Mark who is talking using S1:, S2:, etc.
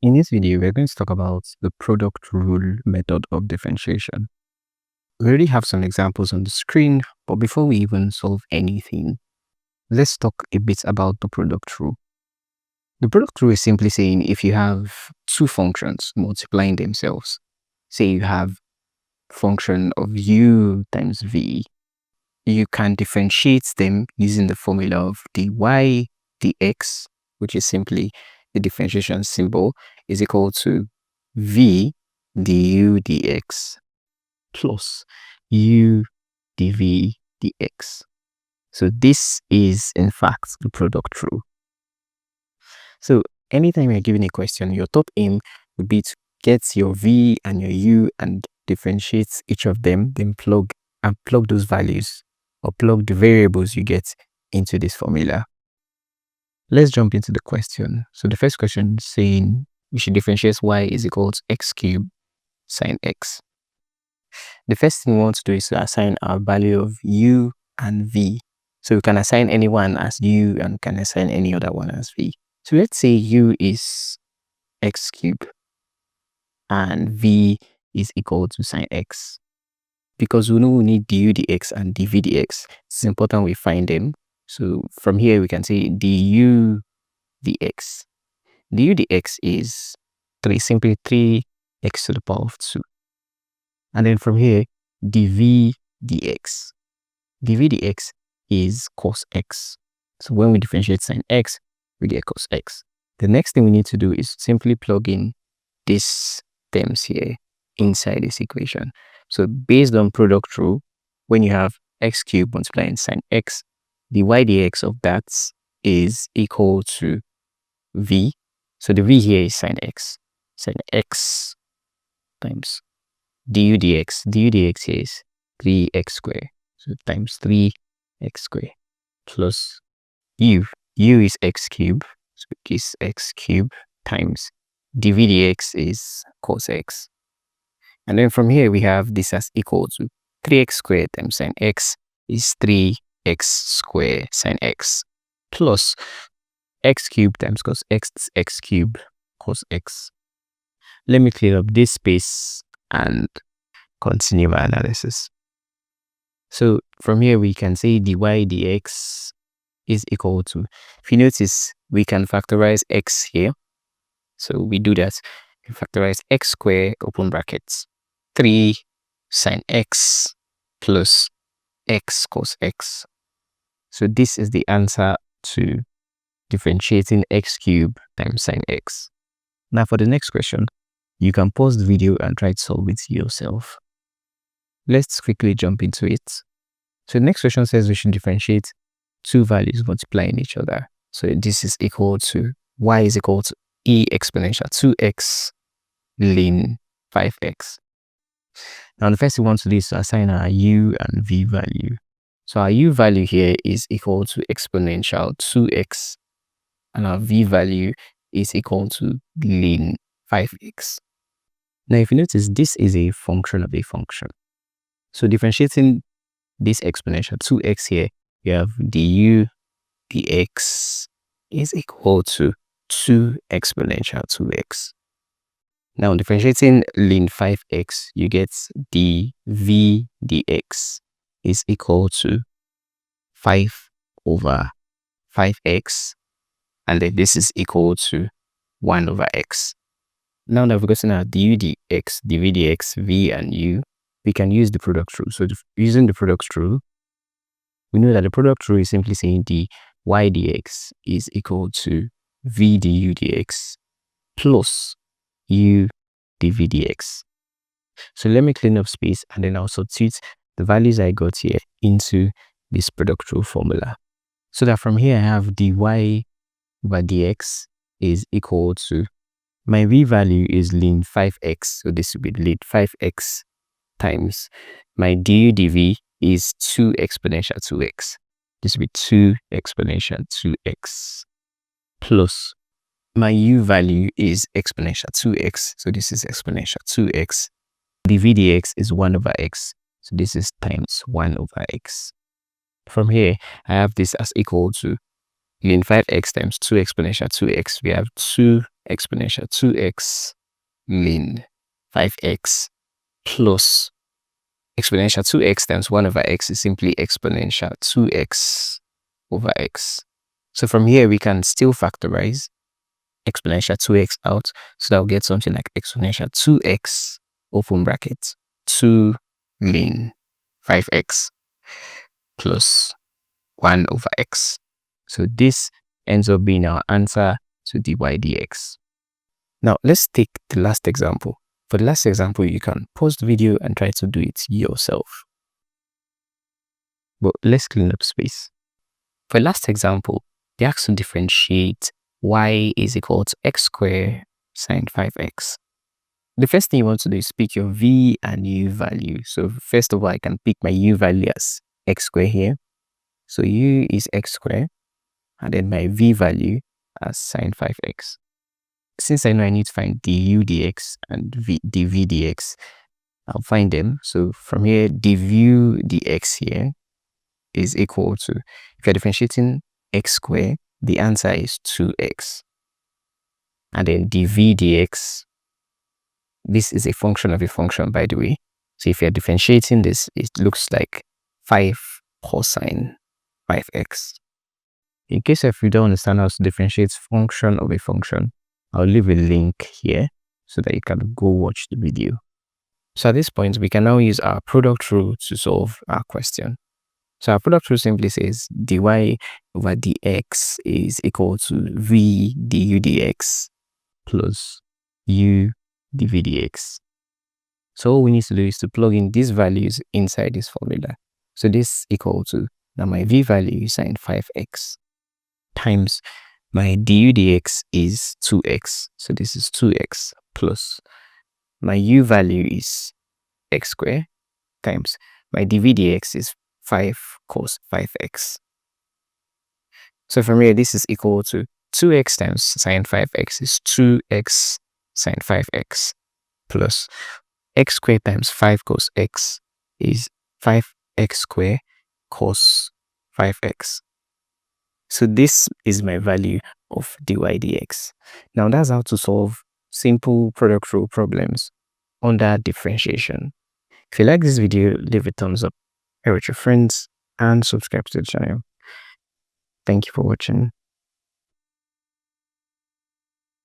S1: In this video, we're going to talk about the product rule method of differentiation. We already have some examples on the screen, but before we even solve anything, let's talk a bit about the product rule. The product rule is simply saying if you have two functions multiplying themselves, say you have function of u times v, you can differentiate them using the formula of dy dx, which is simply the differentiation symbol, is equal to v du dx plus u dv dx. So this is in fact the product rule. So anytime you're given a question, your top aim would be to get your v and your u and differentiate each of them, then plug those values or plug the variables you get into this formula. Let's jump into the question. So the first question is saying we should differentiate y is equal to x cubed sine x. The first thing we want to do is to assign our value of u and v. So we can assign any one as u and can assign any other one as v. So let's say u is x cubed and v is equal to sine x. Because we know we need du dx and dv dx, it's important we find them. So from here we can say du dx. Du dx is simply 3x to the power of 2. And then from here, dv dx. dv dx is cos x. So when we differentiate sine x, we get cos x. The next thing we need to do is simply plug in these terms here inside this equation. So based on product rule, when you have x cubed multiplying sine x, the y dx of that is equal to v. So the v here is sine x times du dx. Du dx here is 3x squared. So times 3x squared plus u. U is x cubed. So it is x cubed times dv dx is cos x. And then from here, we have this as equal to 3x squared times sine x is 3x squared sine x plus x cubed times cos x is x cubed cos x. Let me clear up this space and continue my analysis. So from here, we can say dy dx is equal to, if you notice, we can factorize x here. So we do that. We factorize x squared, open brackets, 3 sine x plus x cos x. So this is the answer to differentiating x cubed times sine x. Now for the next question, you can pause the video and try to solve it yourself. Let's quickly jump into it. So the next question says we should differentiate two values multiplying each other. So this is equal to y is equal to e exponential 2x ln 5x. Now the first thing we want to do is to assign our u and v value. So our u value here is equal to exponential 2x and our v value is equal to ln 5x. Now if you notice, this is a function of a function. So differentiating this exponential 2x here, you have du dx is equal to 2 exponential 2x. Now differentiating ln 5x, you get dv dx is equal to 5 over 5x, and then this is equal to 1 over x. Now that we've gotten our du dx, dv dx, v and u, we can use the product rule. So using the product rule, we know that the product rule is simply saying dy dx is equal to v du dx plus u dv dx. So let me clean up space and then I'll substitute the values I got here into this product rule formula. So that from here I have dy over dx is equal to, my v value is ln 5x, so this will be ln 5x times my du dv is 2 exponential 2x. This will be 2 exponential 2x plus my u value is exponential 2x, so this is exponential 2x. dv dx is 1 over x, so this is times 1 over x. From here, I have this as equal to ln 5x times 2 exponential 2x. We have 2 exponential 2x min 5x plus exponential 2x times 1 over x is simply exponential 2x over x. So from here, we can still factorize exponential 2x out. So that will get something like exponential 2x open bracket 2 min 5x plus 1 over x. So this ends up being our answer to dy dx. Now let's take the last example. For the last example, you can pause the video and try to do it yourself. But let's clean up space. For the last example, they ask to differentiate y is equal to x squared sine 5x. The first thing you want to do is pick your v and u value. So first of all, I can pick my u value as x squared here. So u is x squared, and then my v value as sine 5x. Since I know I need to find du dx and dv dx, I'll find them. So from here, du dx here is equal to, if you're differentiating x squared, the answer is 2x. And then dv dx, this is a function of a function, by the way. So if you're differentiating this, it looks like 5 cosine 5x. In case if you don't understand how to differentiate function of a function, I'll leave a link here so that you can go watch the video. So at this point, we can now use our product rule to solve our question. So our product rule simply says dy over dx is equal to v du dx plus u dv dx. So all we need to do is to plug in these values inside this formula. So this equal to, now my v value is sine 5x times my du dx is 2x. So this is 2x plus my u value is x squared times my dv dx is 5 cos 5x. So from here, this is equal to 2x times sine 5x is 2x sine 5x plus x squared times 5 cos x is 5x squared cos 5x. So this is my value of dy dx. Now that's how to solve simple product rule problems under differentiation. If you like this video, leave a thumbs up, share with your friends, and subscribe to the channel. Thank you for watching.